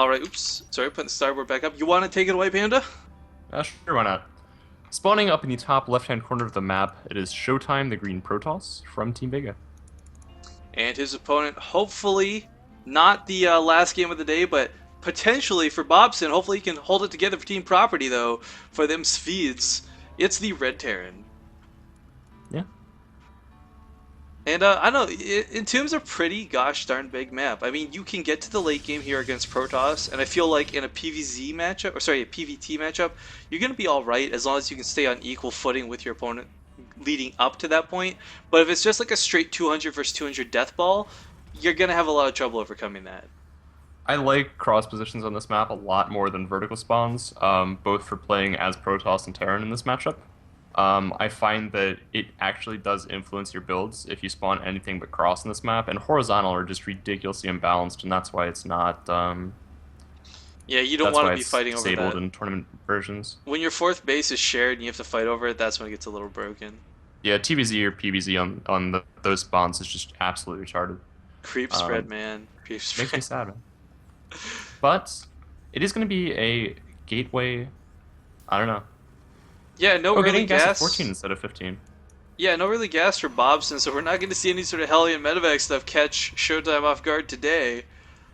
Alright, oops. Sorry, putting the starboard back up. You want to take it away, Panda? Sure, why not? Spawning up in the top left-hand corner of the map, it is Showtime, the green Protoss from Team Vega. And his opponent, hopefully, not the last game of the day, but potentially for Bobson, hopefully he can hold it together for Team Property, though, for them Swedes. It's the Red Terran. Yeah. And I don't know, Entomb's a pretty gosh darn big map. I mean, you can get to the late game here against Protoss, and I feel like in a PvZ matchup, or sorry, a PvT matchup, you're going to be alright as long as you can stay on equal footing with your opponent leading up to that point. But if it's just like a straight 200 versus 200 death ball, you're going to have a lot of trouble overcoming that. I like cross positions on this map a lot more than vertical spawns, both for playing as Protoss and Terran in this matchup. I find that it actually does influence your builds if you spawn anything but cross in this map, and horizontal are just ridiculously imbalanced, and that's why it's not. Yeah, you don't That's want why to be it's fighting over disabled that. in tournament versions. When your fourth base is shared and you have to fight over it, that's when it gets a little broken. Yeah, TVZ or PVZ on those spawns is just absolutely retarded. Creep spread, man. Creep Makes me spread. sad, man. But it is going to be a gateway. I don't know. Yeah, no Oh, early getting gas at gas. 14 instead of 15. Yeah, no really gas for Bobson, so we're not going to see any sort of Hellion medevac stuff catch Showtime off guard today.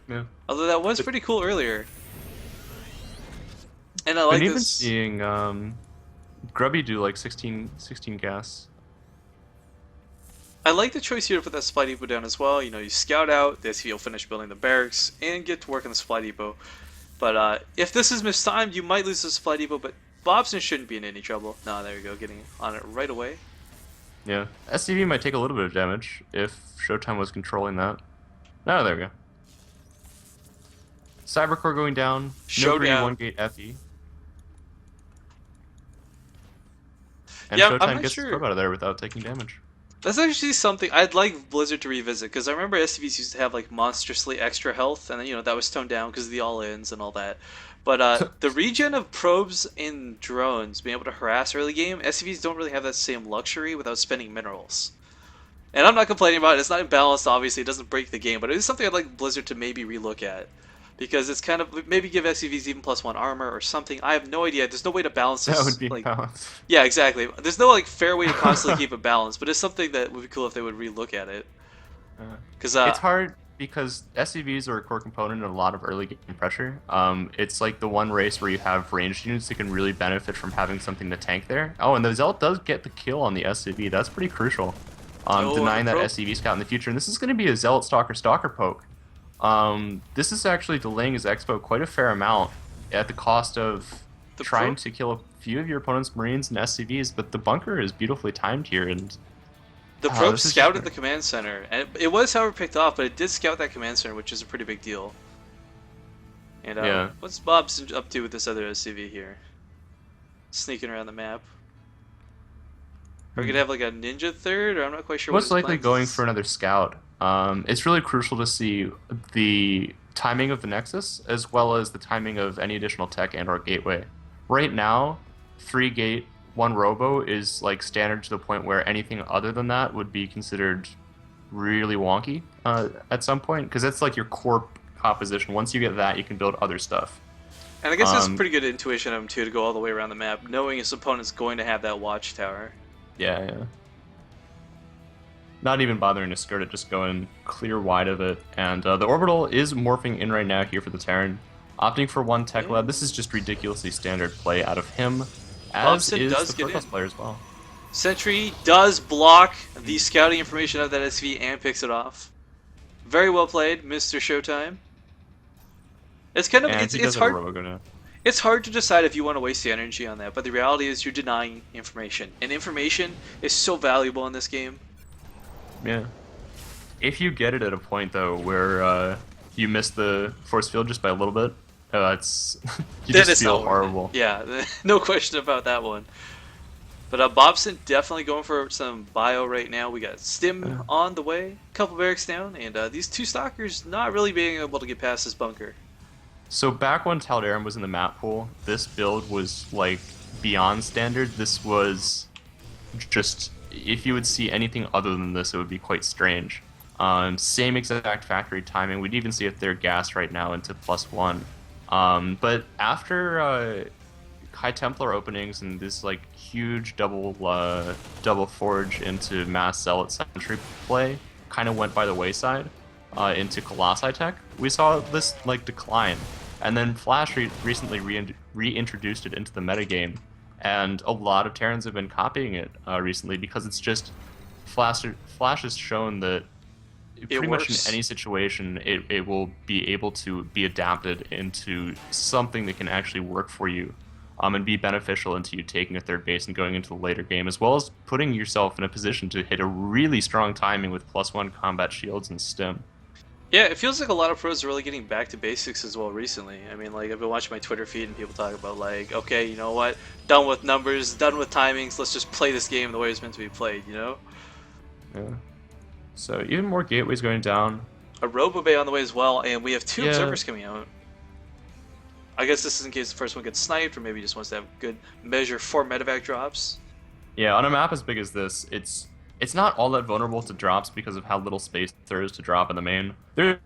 Yeah. Although that was But pretty cool earlier. And I been like even this. seeing Grubby do like 16 gas. I like the choice here to put that supply depot down as well. You know, you scout out, this you'll finish building the barracks, and get to work on the supply depot. But if this is mistimed, you might lose the supply depot, but Bobson shouldn't be in any trouble. No, there we go, getting on it right away. Yeah. SCV might take a little bit of damage if Showtime was controlling that. Oh, there we go. Cybercore going down. No green, Showdown. one gate FE. And Yeah, I'm Showtime not gets his sure. probe out of there without taking damage. That's actually something I'd like Blizzard to revisit, because I remember SCVs used to have like monstrously extra health, and then, you know, that was toned down because of the all-ins and all that. But the regen of probes in drones being able to harass early game, SCVs don't really have that same luxury without spending minerals. And I'm not complaining about it, it's not imbalanced, obviously, it doesn't break the game, but it is something I'd like Blizzard to maybe relook at. Because it's kind of, maybe give SCVs even +1 armor or something, I have no idea, there's no way to balance That this, would be like, balanced. yeah, exactly. There's no like fair way to constantly keep it balanced, but it's something that would be cool if they would relook at it. Because It's hard because SCVs are a core component in a lot of early game pressure. It's like the one race where you have ranged units that can really benefit from having something to tank there. Oh, and the Zealot does get the kill on the SCV. That's pretty crucial. Denying that SCV scout in the future. And this is going to be a Zealot Stalker poke. This is actually delaying his expo quite a fair amount at the cost of trying to kill a few of your opponent's Marines and SCVs, but the bunker is beautifully timed here, and the probe this is scouted the command center, and it was however picked off, but it did scout that command center, which is a pretty big deal. And yeah. what's Bob's up to with this other SCV here? Sneaking around the map. Are we gonna have like a ninja third, or I'm not quite sure. Most what his likely plans going is. for another scout. It's really crucial to see the timing of the Nexus, as well as the timing of any additional tech and or gateway. Right now, 3 gate, 1 robo is like standard to the point where anything other than that would be considered really wonky at some point, because that's like your core composition. Once you get that, you can build other stuff. And I guess it's pretty good intuition of him too to go all the way around the map, knowing his opponent's going to have that watchtower. Yeah. Not even bothering to skirt it, just going clear wide of it. And the orbital is morphing in right now here for the Terran. Opting for 1 tech lab. This is just ridiculously standard play out of him, as Bobson is does the get Protoss in. player as well. Sentry does block the scouting information of that SV and picks it off. Very well played, Mr. Showtime. It's kind of And it's he does have a hard. Robo now. It's hard to decide if you want to waste the energy on that, but the reality is you're denying information, and information is so valuable in this game. Yeah. If you get it at a point though where you miss the force field just by a little bit, it's you Then just it's feel not worth it. horrible. Yeah, no question about that one. But Bobson definitely going for some bio right now. We got Stim on the way, couple barracks down, and these 2 stalkers not really being able to get past this bunker. So back when Taldaram was in the map pool, this build was like beyond standard. This was just, if you would see anything other than this, it would be quite strange. Same exact factory timing. We'd even see if they're gas right now into +1. But after High Templar openings and this like huge double forge into Mass Zealot Sentry play kind of went by the wayside into Colossi tech, we saw this like decline. And then Flash recently reintroduced it into the metagame, and a lot of Terrans have been copying it recently because it's just Flash has shown that It pretty much in works. any situation, it will be able to be adapted into something that can actually work for you, and be beneficial into you taking a third base and going into the later game, as well as putting yourself in a position to hit a really strong timing with +1 combat shields and stim. Yeah, it feels like a lot of pros are really getting back to basics as well recently. I mean, like, I've been watching my Twitter feed and people talk about, like, okay, you know what? Done with numbers, done with timings, let's just play this game the way it's meant to be played, you know? Yeah. So even more gateways going down. A Robo Bay on the way as well, and we have two Yeah, Observers coming out. I guess this is in case the first one gets sniped, or maybe just wants to have good measure for medevac drops. yeah. On a map as big as this, it's not all that vulnerable to drops because of how little space there is to drop in the main. There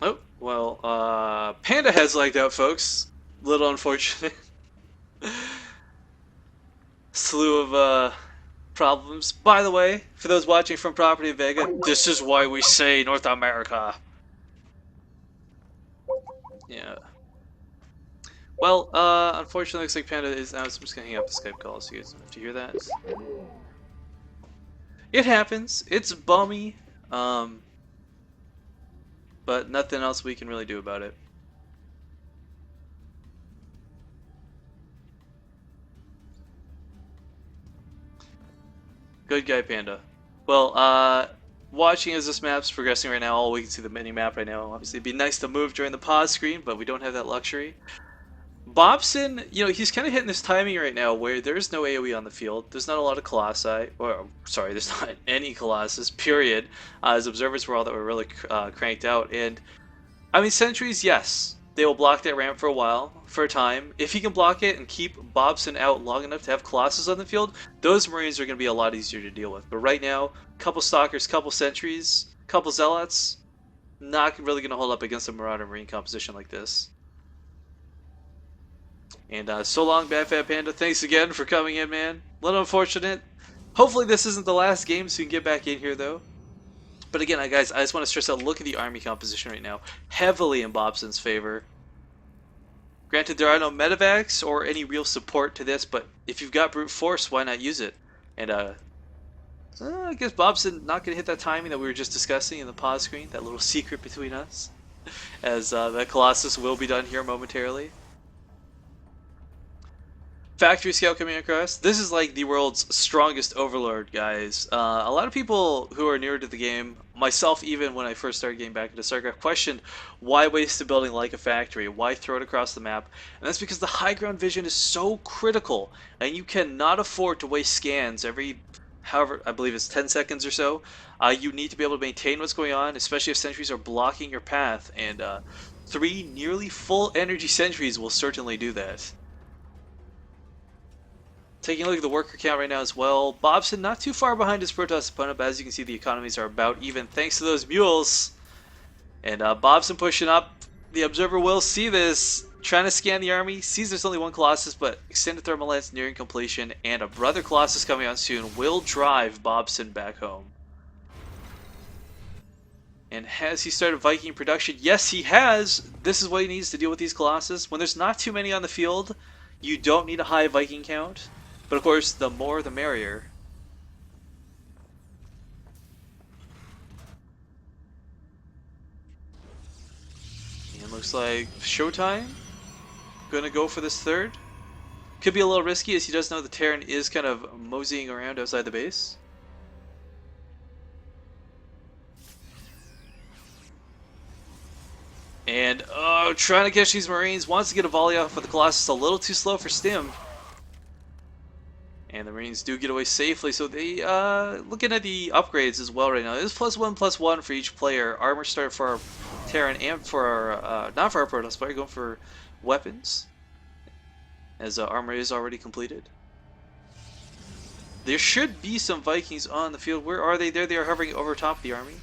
Oh, well, Panda has lagged out, folks. Little unfortunate. Slew of, problems. By the way, for those watching from property of Vega, this is why we say North America. Yeah. Well, unfortunately, looks like Panda is out, so I'm just gonna hang up the Skype call so you guys don't have to hear that. It happens. It's bummy. Um, but nothing else we can really do about it. Good guy, Panda. Well, watching as this map's progressing right now, all we can see the mini map right now. Obviously, it'd be nice to move during the pause screen, but we don't have that luxury. Bobson, you know, he's kind of hitting this timing right now where there's no AoE on the field. There's not a lot of Colossi, or sorry, there's not any Colossus, period. As observers were all that were really cranked out. And, I mean, sentries, yes, they will block that ramp for a while, for a time. If he can block it and keep Bobson out long enough to have Colossus on the field, those Marines are going to be a lot easier to deal with. But right now, couple Stalkers, couple Sentries, couple Zealots, not really going to hold up against a Marauder Marine composition like this. And so long, Bad Fat Panda. Thanks again for coming in, man. A little unfortunate. Hopefully this isn't the last game so you can get back in here, though. But again, guys, I just want to stress out, look at the army composition right now. Heavily in Bobson's favor. Granted, there are no medevacs or any real support to this, but if you've got brute force, why not use it? And I guess Bobson not going to hit that timing that we were just discussing in the pause screen, that little secret between us. As that Colossus will be done here momentarily. Factory Scout coming across. This is like the world's strongest overlord, guys. A lot of people who are newer to the game, myself even when I first started getting back into StarCraft, questioned why waste a building like a factory? Why throw it across the map? And that's because the high ground vision is so critical, and you cannot afford to waste scans every, however, I believe it's 10 seconds or so. You need to be able to maintain what's going on, especially if sentries are blocking your path, and 3 nearly full energy sentries will certainly do that. Taking a look at the worker count right now as well. Bobson not too far behind his Protoss opponent, but as you can see, the economies are about even thanks to those mules. And Bobson pushing up. The observer will see this. Trying to scan the army. Sees there's only one Colossus, but extended thermal lance nearing completion. And a brother Colossus coming on soon will drive Bobson back home. And has he started Viking production? Yes, he has. This is what he needs to deal with these Colossus. When there's not too many on the field, you don't need a high Viking count. But of course, the more the merrier. And looks like Showtime gonna go for this third. Could be a little risky as he does know the Terran is kind of moseying around outside the base. And trying to catch these Marines. Wants to get a volley off, but the Colossus a little too slow for Stim. And the Marines do get away safely, so they, looking at the upgrades as well right now. It is +1/+1 for each player. Armor start for our Terran and for our, not for our Protoss player, going for weapons. As armor is already completed. There should be some Vikings on the field. Where are they? There they are, hovering over top the army.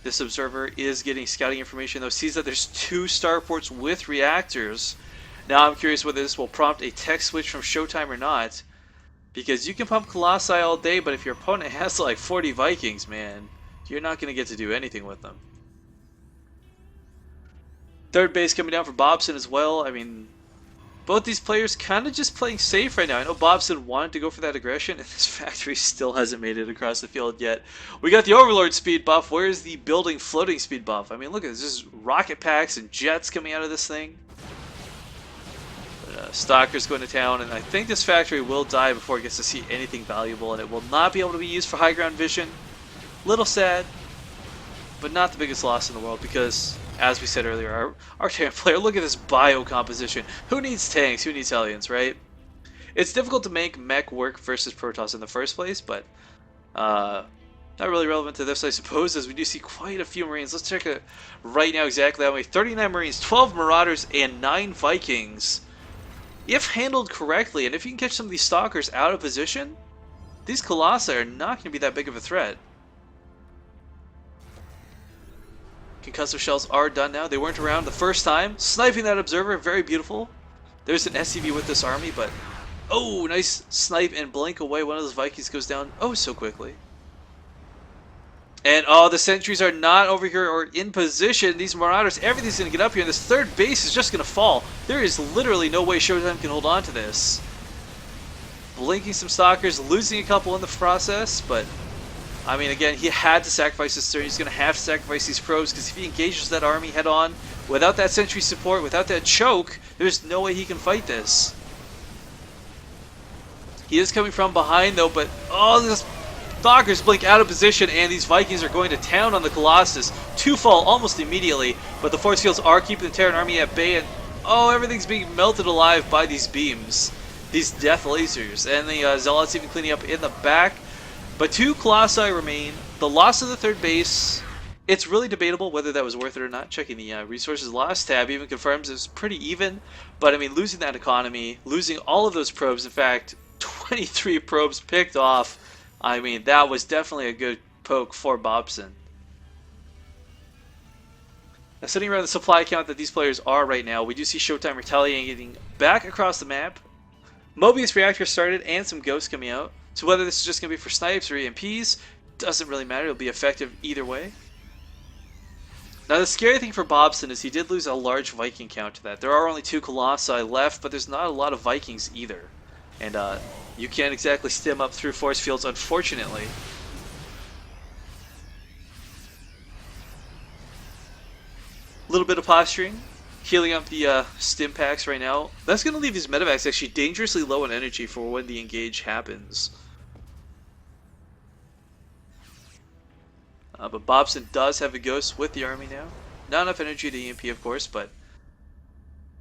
This observer is getting scouting information, though, sees that there's 2 starports with reactors. Now I'm curious whether this will prompt a tech switch from Showtime or not. Because you can pump Colossi all day, but if your opponent has like 40 Vikings, man, you're not going to get to do anything with them. Third base coming down for Bobson as well. I mean, both these players kind of just playing safe right now. I know Bobson wanted to go for that aggression, and this factory still hasn't made it across the field yet. We got the Overlord speed buff. Where's the building floating speed buff? I mean, look at this. There's rocket packs and jets coming out of this thing. Stalker's going to town, and I think this factory will die before it gets to see anything valuable, and it will not be able to be used for high ground vision. Little sad, but not the biggest loss in the world because, as we said earlier, our tank player, look at this bio composition. Who needs tanks? Who needs Hellions, right? It's difficult to make mech work versus Protoss in the first place, but not really relevant to this, I suppose, as we do see quite a few Marines. Let's check it right now exactly that way. 39 Marines, 12 Marauders, and 9 Vikings. If handled correctly, and if you can catch some of these Stalkers out of position, these Colossi are not going to be that big of a threat. Concussive shells are done now. They weren't around the first time. Sniping that observer, very beautiful. There's an SCV with this army, but oh, nice snipe and blink away. One of those Vikings goes down oh so quickly. And oh, the sentries are not over here or in position. These Marauders, everything's going to get up here, and this third base is just going to fall. There is literally no way Showtime can hold on to this. Blinking some Stalkers, losing a couple in the process, but I mean, again, he had to sacrifice his turn. He's going to have to sacrifice these probes, because if he engages that army head on, without that sentry support, without that choke, there's no way he can fight this. He is coming from behind, though, but oh, this Stalkers blink out of position, and these Vikings are going to town on the Colossus. 2 fall almost immediately, but the force fields are keeping the Terran army at bay, and oh, everything's being melted alive by these beams, these death lasers, and the Zealots even cleaning up in the back. But 2 Colossi remain. The loss of the third base, it's really debatable whether that was worth it or not. Checking the resources loss tab even confirms it's pretty even, but I mean, losing that economy, losing all of those probes, in fact, 23 probes picked off. I mean, that was definitely a good poke for Bobson. Now, sitting around the supply count that these players are right now, we do see Showtime retaliating back across the map. Mobius reactors started and some ghosts coming out. So whether this is just going to be for snipes or EMPs, doesn't really matter. It'll be effective either way. Now, the scary thing for Bobson is he did lose a large Viking count to that. There are only 2 Colossi left, but there's not a lot of Vikings either. And you can't exactly stem up through force fields, unfortunately. A little bit of posturing, healing up the stim packs right now. That's going to leave these medevacs actually dangerously low in energy for when the engage happens. But Bobson does have a ghost with the army now. Not enough energy to EMP, of course, but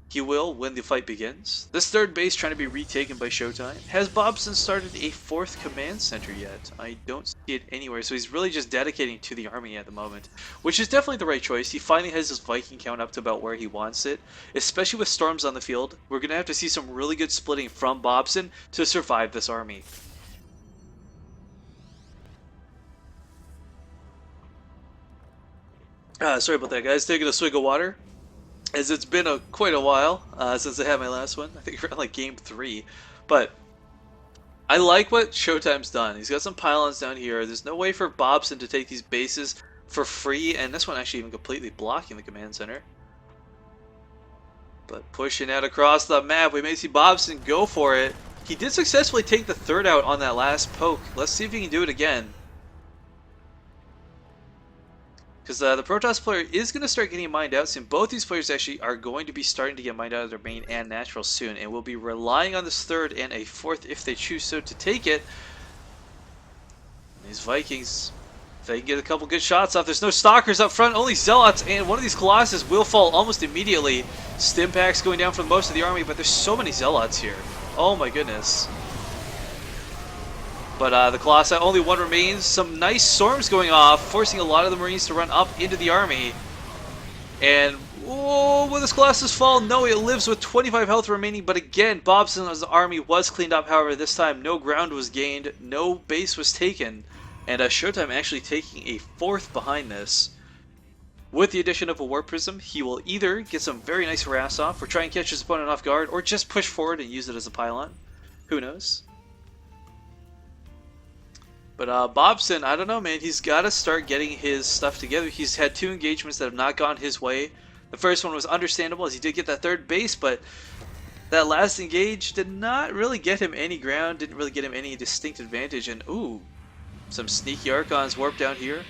he will when the fight begins. This third base trying to be retaken by Showtime. Has Bobson started a 4th command center yet? I don't see it anywhere, so he's really just dedicating to the army at the moment, which is definitely the right choice. He finally has his Viking count up to about where he wants it, especially with storms on the field. We're going to have to see some really good splitting from Bobson to survive this army. Sorry about that, guys. Taking a swig of water, as it's been quite a while since I had my last one. I think around like game 3. But I like what Showtime's done. He's got some pylons down here. There's no way for Bobson to take these bases for free, and this one actually even completely blocking the command center. But pushing out across the map, we may see Bobson go for it. He did successfully take the third out on that last poke. Let's see if he can do it again. Because the Protoss player is going to start getting mined out soon. Both these players actually are going to be starting to get mined out of their main and natural soon. And will be relying on this third and a 4th if they choose so to take it. These Vikings, if they can get a couple good shots off. There's no Stalkers up front, only Zealots. And one of these Colossus will fall almost immediately. Stim packs going down for most of the army. But there's so many Zealots here. Oh my goodness. But the Colossi, only 1 remains. Some nice storms going off, forcing a lot of the Marines to run up into the army. And, oh, will this Colossus fall? No, it lives with 25 health remaining, but again, Bobson's army was cleaned up. However, this time no ground was gained, no base was taken, and Showtime actually taking a fourth behind this. With the addition of a Warp Prism, he will either get some very nice harass off, or try and catch his opponent off guard, or just push forward and use it as a pylon. Who knows? But Bobson, I don't know, man. He's got to start getting his stuff together. He's had 2 engagements that have not gone his way. The first one was understandable, as he did get that 3rd base, but that last engage did not really get him any ground, didn't really get him any distinct advantage. And, ooh, some sneaky Archons warp down here.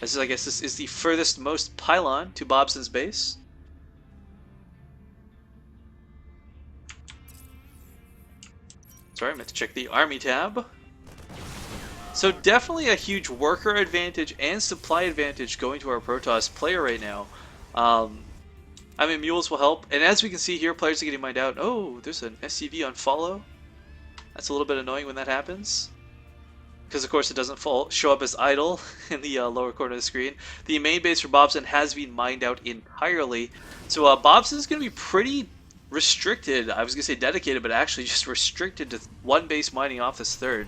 This is, I guess, this is the furthest most pylon to Bobson's base. Sorry, I meant to check the army tab. So definitely a huge worker advantage and supply advantage going to our Protoss player right now. I mean, mules will help. And as we can see here, players are getting mined out. Oh, there's an SCV on follow. That's a little bit annoying when that happens. Because, of course, it doesn't show up as idle in the lower corner of the screen. The main base for Bobson has been mined out entirely. So Bobson is going to be pretty restricted. I was going to say dedicated, but actually just restricted to 1 base mining off this 3rd.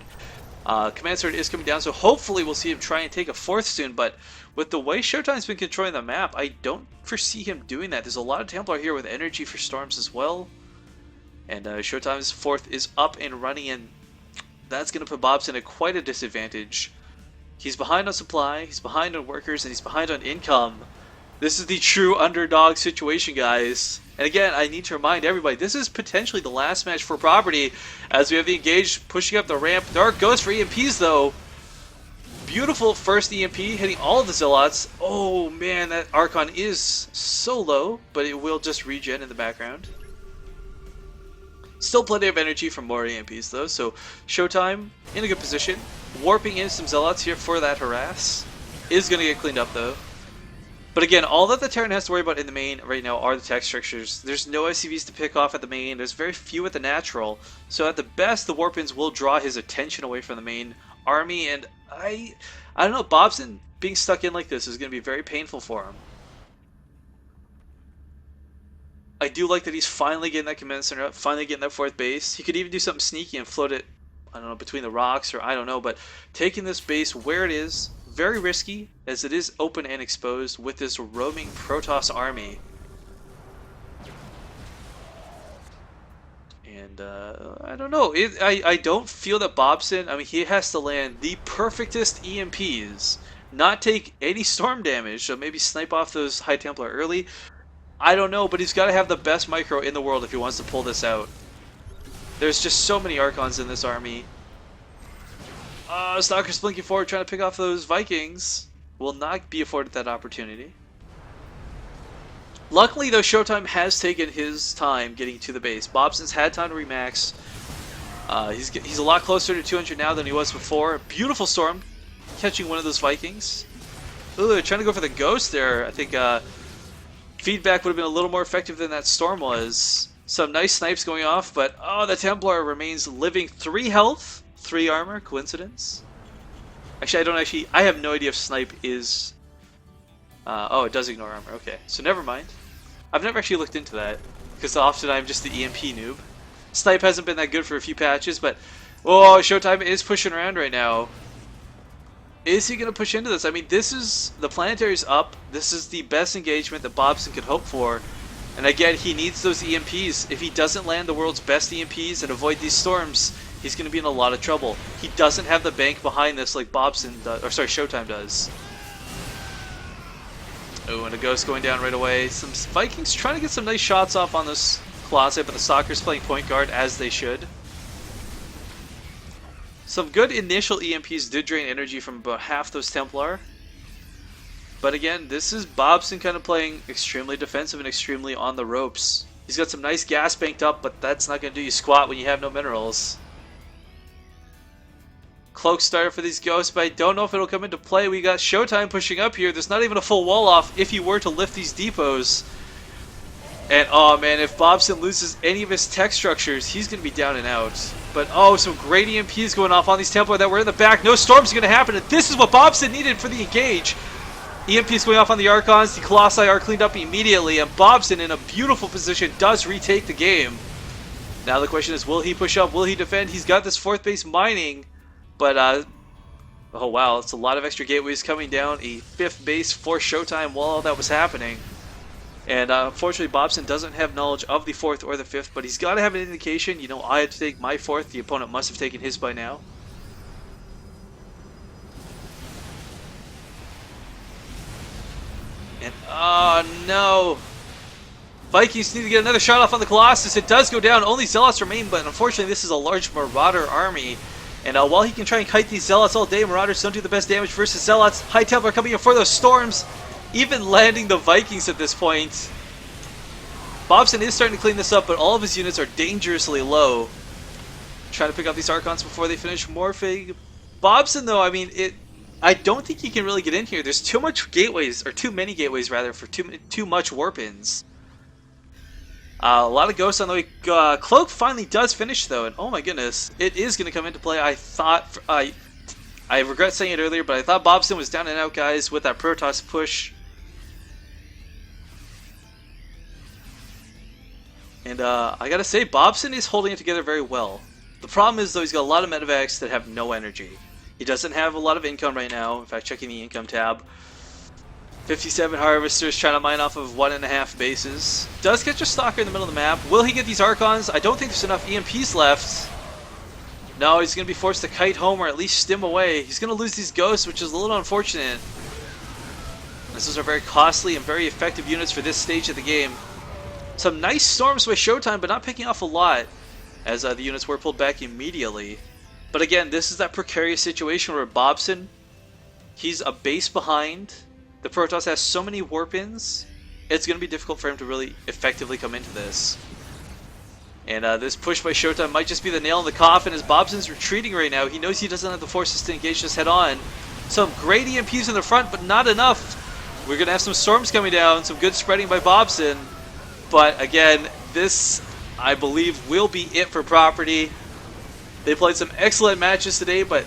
Command Sword is coming down, so hopefully we'll see him try and take a 4th soon, but with the way Showtime's been controlling the map, I don't foresee him doing that. There's a lot of Templar here with energy for storms as well, and Showtime's 4th is up and running, and that's going to put Bobson at quite a disadvantage. He's behind on supply, he's behind on workers, and he's behind on income. This is the true underdog situation, guys. And again, I need to remind everybody, this is potentially the last match for property, as we have the engage pushing up the ramp. Dark goes for EMPs, though. Beautiful first EMP, hitting all of the Zealots. Oh man, that Archon is so low, but it will just regen in the background. Still plenty of energy from more EMPs, though, so Showtime in a good position. Warping in some Zealots here for that harass. Is going to get cleaned up, though. But again, all that the Terran has to worry about in the main right now are the tech structures. There's no SCVs to pick off at the main. There's very few at the natural. So at the best, the Warpins will draw his attention away from the main army. And I don't know, Bobson being stuck in like this is going to be very painful for him. I do like that he's finally getting that command center up, finally getting that 4th base. He could even do something sneaky and float it, I don't know, between the rocks or I don't know. But taking this base where it is, very risky, as it is open and exposed with this roaming Protoss army. And I don't know. I don't feel that Bobson, I mean, he has to land the perfectest EMPs, not take any storm damage, so maybe snipe off those High Templar early. I don't know, but he's got to have the best micro in the world if he wants to pull this out. There's just so many Archons in this army. Stalker's blinking forward, trying to pick off those Vikings. Will not be afforded that opportunity. Luckily, though, Showtime has taken his time getting to the base. Bobson's had time to remax. He's a lot closer to 200 now than he was before. Beautiful storm, catching one of those Vikings. Ooh, they're trying to go for the ghost there. I think feedback would have been a little more effective than that storm was. Some nice snipes going off, but oh, the Templar remains living. 3 health. 3 armor, coincidence? Actually, I have no idea if snipe is... oh, it does ignore armor, okay. So never mind. I've never actually looked into that, because often I'm just the EMP noob. Snipe hasn't been that good for a few patches, but... Oh, Showtime is pushing around right now. Is he going to push into this? I mean, this is... The Planetary's up. This is the best engagement that Bobson could hope for. And again, he needs those EMPs. If he doesn't land the world's best EMPs and avoid these storms, he's going to be in a lot of trouble. He doesn't have the bank behind this like Bobson does, or sorry, Showtime does. Oh, and a ghost going down right away. Some Vikings trying to get some nice shots off on this closet, but the Stalkers playing point guard as they should. Some good initial EMPs did drain energy from about half those Templar. But again, this is Bobson kind of playing extremely defensive and extremely on the ropes. He's got some nice gas banked up, but that's not going to do you squat when you have no minerals. Cloak starter for these ghosts, but I don't know if it'll come into play. We got Showtime pushing up here. There's not even a full wall off if he were to lift these depots. And oh man, if Bobson loses any of his tech structures, he's going to be down and out. But oh, some great EMPs going off on these Templar that were in the back. No storms are going to happen, and this is what Bobson needed for the engage. EMP's going off on the Archons. The Colossi are cleaned up immediately, and Bobson, in a beautiful position, does retake the game. Now the question is, will he push up? Will he defend? He's got this 4th base mining, but oh wow, it's a lot of extra gateways coming down. A 5th base for Showtime while all that was happening. And unfortunately, Bobson doesn't have knowledge of the 4th or the 5th, but he's got to have an indication. You know, I had to take my 4th. The opponent must have taken his by now. And oh no! Vikings need to get another shot off on the Colossus. It does go down. Only Zealots remain, but unfortunately this is a large Marauder army. And while he can try and kite these Zealots all day, Marauders don't do the best damage versus Zealots. High Templar coming in for those storms, even landing the Vikings at this point. Bobson is starting to clean this up, but all of his units are dangerously low. Trying to pick up these Archons before they finish morphing. Bobson, though, I mean, I don't think he can really get in here. There's too much gateways, or too many gateways rather, for too much warp-ins. A lot of ghosts on the way. Cloak finally does finish though, and oh my goodness, it is going to come into play. I thought, I regret saying it earlier, but I thought Bobson was down and out, guys, with that Protoss push. And I gotta say, Bobson is holding it together very well. The problem is though, he's got a lot of medevacs that have no energy. He doesn't have a lot of income right now. In fact, checking the income tab. 57 Harvesters trying to mine off of 1.5 bases. Does catch a Stalker in the middle of the map. Will he get these Archons? I don't think there's enough EMPs left. No, he's going to be forced to kite home or at least stim away. He's going to lose these Ghosts, which is a little unfortunate. These are very costly and very effective units for this stage of the game. Some nice storms by Showtime, but not picking off a lot, as the units were pulled back immediately. But again, this is that precarious situation where Bobson, he's a base behind. The Protoss has so many warp-ins, it's going to be difficult for him to really effectively come into this. And this push by Showtime might just be the nail in the coffin as Bobson's retreating right now. He knows he doesn't have the forces to engage this head-on. Some great EMPs in the front, but not enough. We're going to have some storms coming down, some good spreading by Bobson. But again, this, I believe, will be it for Property. They played some excellent matches today, but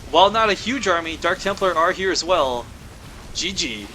while not a huge army, Dark Templar are here as well. GG.